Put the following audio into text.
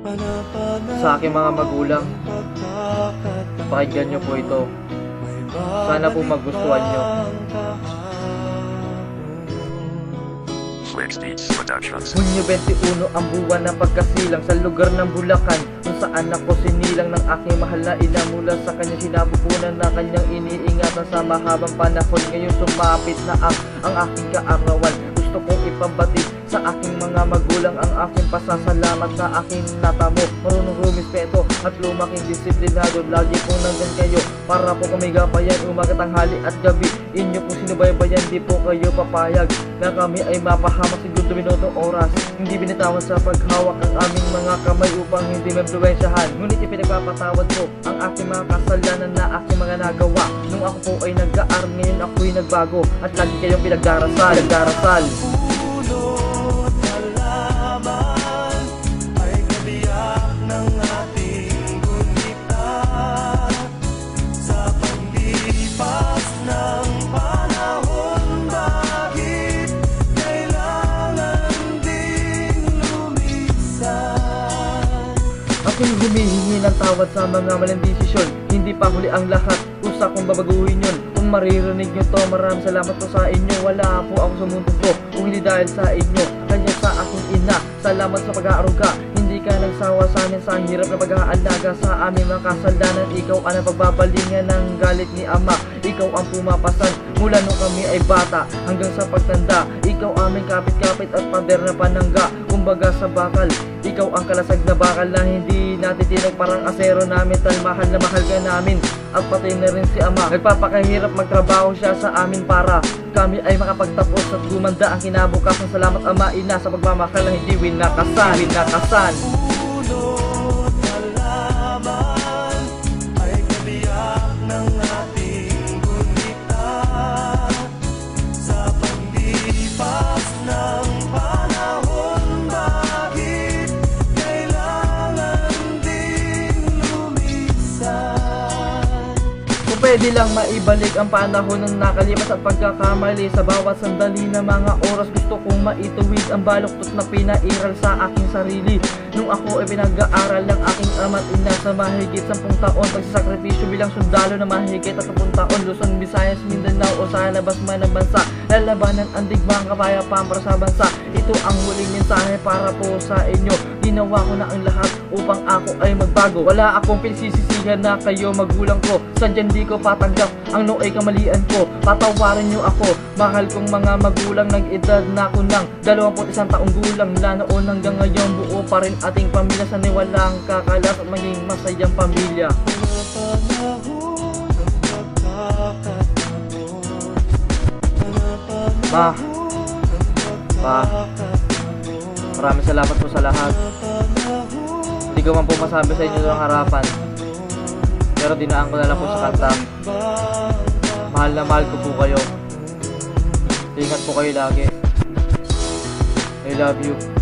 Sa aking mga magulang, pakinggan nyo po ito. Sana po magustuhan nyo. Hunyo 21 ang buwan ng pagkasilang sa lugar ng Bulacan, kung saan ako sinilang ng aking mahal na ina. Mula sa kanya sinapupunan na kanyang iniingatan sa mahabang panahon. Ngayon sumapit na ang aking kaarawan. Gusto kong ipabatid sa aking mga magulang ang aking pasasalamat sa aking natamo. Marunong rumispeto at lumaking disiplinado. Lagi pong nandyan kayo para po kami gabayan, umaga, tanghali at gabi. Inyo po sinubaybayan, di po kayo papayag na kami ay mapahamak segundo, minutong oras. Hindi binitawan sa paghawak ang aming mga kamay upang hindi maimpluwensyahan. Ngunit ipinagpapatawad ko ang aking mga kasalanan na aking mga nagawa. Nung ako po ay nag-aaral, ngayon ako'y nagbago at lagi kayong pinagdarasal. Ako'y humihingi ng tawad sa mga maling desisyon. Hindi pa huli ang lahat, usa kong babaguhin yun. Kung maririnig nyo to, maraming salamat po sa inyo. Wala po ako sa mundo ko kung hindi dahil sa inyo. Kanya sa aking ina, salamat sa pag-aaruga. Hindi ka nagsawa sa amin sa hirap na pag-aalaga sa aming mga kasalanan. Ikaw ang pagbabalingan ng galit ni ama. Ikaw ang pumapasan mula nung kami ay bata hanggang sa pagtanda. Ikaw aming kapit-kapit at pader na panangga. Kumbaga sa bakal, ikaw ang kalasag na bakal na hindi natin tinag, parang asero namin. Mahal na mahal ka namin at patay na rin si ama. Nagpapakahirap magtrabaho siya sa amin para kami ay makapagtapos at gumanda ang kinabukasan. Salamat ama, ina, sa pagmamahal na hindi winakasan. Pwede lang maibalik ang panahon ng nakalipas at pagkakamali. Sa bawat sandali na mga oras gusto kong maituwid ang baluktot na pinairal sa aking sarili. Nung ako ay pinag-aaral ng aking ama't ina sa mahigit 10 taon. Pagsasakripisyo bilang sundalo na mahigit 10 taon. Luzon, Visayas, Mindanao o sa labas man ng bansa. Lalabanan ang digmaan, kapayapaan para sa bansa. Ito ang huling mensahe para po sa inyo. Ginawa ko na ang lahat upang ako ay magbago. Wala akong pinsisisihan na kayo magulang ko. Sandyan di ko patanggap ang nooy kamalian ko. Patawarin nyo ako, mahal kong mga magulang. Nag-edad na ako ng 21 taong gulang. Mula noon hanggang ngayon buo pa rin ating pamilya. Sana'y walang kakalas at maging masayang pamilya. Pa, maraming salamat po sa lahat. Hindi ko man po masabi sa inyo ng harapan, pero dinaan ko na lang po sa kanta. Mahal na mahal ko po kayo. Ingat po kayo lagi. I love you.